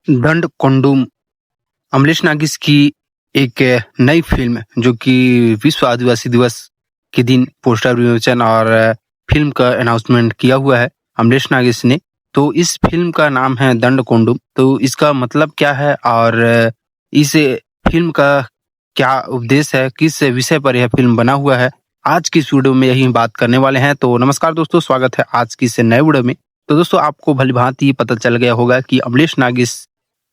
दंड कोंडूम अमलेश नागिस की एक नई फ़िल्म जो कि विश्व आदिवासी दिवस के दिन पोस्टर विमोचन और फ़िल्म का अनाउंसमेंट किया हुआ है अमलेश नागिस ने। तो इस फ़िल्म का नाम है दंड कोंडूम। तो इसका मतलब क्या है और इस फ़िल्म का क्या उपदेश है, किस विषय पर यह फ़िल्म बना हुआ है, आज की इस वीडियो में यही बात करने वाले हैं। तो नमस्कार दोस्तों, स्वागत है आज की इस नए वीडियो में। तो दोस्तों, आपको भली-भांति पता चल गया होगा कि अमलेश नागिस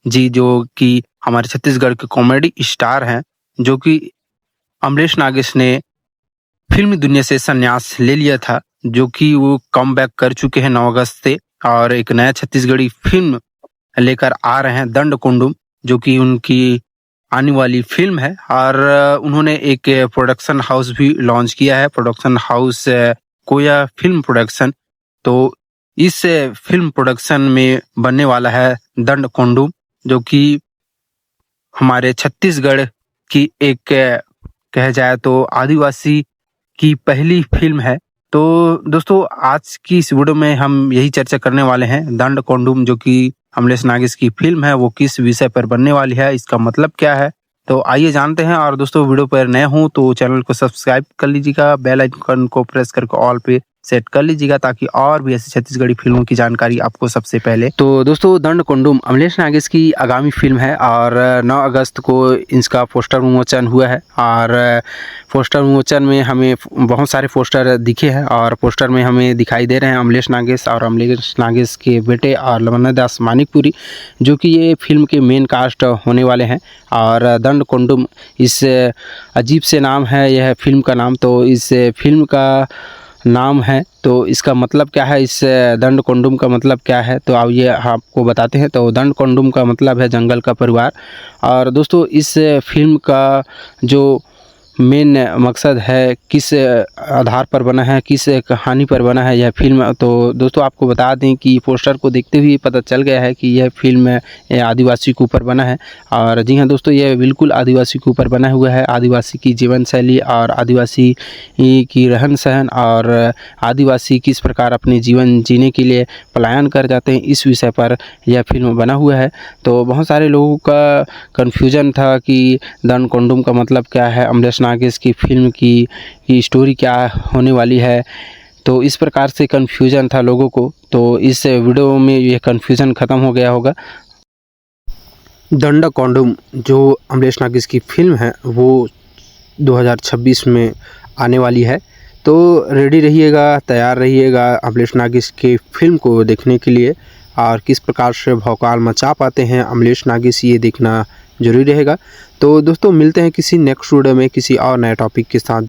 जी जो कि हमारे छत्तीसगढ़ के कॉमेडी स्टार हैं, जो कि अमलेश नागिस ने फ़िल्मी दुनिया से संन्यास ले लिया था, जो कि वो कमबैक कर चुके हैं 9 अगस्त से और एक नया छत्तीसगढ़ी फ़िल्म लेकर आ रहे हैं दंड कोंडूम, जो कि उनकी आने वाली फ़िल्म है। और उन्होंने एक प्रोडक्शन हाउस भी लॉन्च किया है, प्रोडक्शन हाउस कोया फ़िल्म प्रोडक्शन। तो इस फ़िल्म प्रोडक्शन में बनने वाला है दंड कोंडूम, जो कि हमारे छत्तीसगढ़ की एक कहा जाए तो आदिवासी की पहली फ़िल्म है। तो दोस्तों, आज की इस वीडियो में हम यही चर्चा करने वाले हैं, दंड कोंडूम जो कि अमलेश नागिस की फ़िल्म है, वो किस विषय पर बनने वाली है, इसका मतलब क्या है। तो आइए जानते हैं। और दोस्तों, वीडियो पर नए हों तो चैनल को सब्सक्राइब कर लीजिएगा, बेल आइकन को प्रेस करके ऑल पे सेट कर लीजिएगा, ताकि और भी ऐसी छत्तीसगढ़ी फिल्मों की जानकारी आपको सबसे पहले। तो दोस्तों, दंड कोंडूम अमलेश नागिस की आगामी फिल्म है और 9 अगस्त को इसका पोस्टर विमोचन हुआ है। और पोस्टर विमोचन में हमें बहुत सारे पोस्टर दिखे हैं और पोस्टर में हमें दिखाई दे रहे हैं अमलेश नागिस और अमलेश नागिस के बेटे और लवन्ना दास मानिकपुरी, जो कि ये फिल्म के मेन कास्ट होने वाले हैं। और दंड कोंडूम इस अजीब से नाम है यह फिल्म का नाम। तो इस फिल्म का नाम है, तो इसका मतलब क्या है, इस दंड कोंडूम का मतलब क्या है, तो अब ये आपको बताते हैं। तो दंड कोंडूम का मतलब है जंगल का परिवार। और दोस्तों, इस फिल्म का जो मेन मकसद है, किस आधार पर बना है, किस कहानी पर बना है यह फिल्म। तो दोस्तों, आपको बता दें कि पोस्टर को देखते हुए पता चल गया है कि यह फिल्म आदिवासी के ऊपर बना है। और जी हाँ दोस्तों, यह बिल्कुल आदिवासी के ऊपर बना हुआ है। आदिवासी की जीवन शैली और आदिवासी की रहन सहन और आदिवासी किस प्रकार अपने जीवन जीने के लिए पलायन कर जाते हैं, इस विषय पर यह फिल्म बना हुआ है। तो बहुत सारे लोगों का कन्फ्यूजन था कि दंड कोंडूम का मतलब क्या है, अमलेश नागिस की फिल्म की स्टोरी क्या होने वाली है। तो इस प्रकार से कन्फ्यूजन था लोगों को। तो इस वीडियो में यह कन्फ्यूजन ख़त्म हो गया होगा। दंड कोंडूम जो अमलेश नागिस की फिल्म है वो 2026 में आने वाली है। तो रेडी रहिएगा, तैयार रहिएगा अमलेश नागिस की फिल्म को देखने के लिए। और किस प्रकार से भौकाल मचा पाते हैं अमलेश नागिस, ये देखना जरूरी रहेगा। तो दोस्तों, मिलते हैं किसी नेक्स्ट वीडियो में किसी और नए टॉपिक के साथ।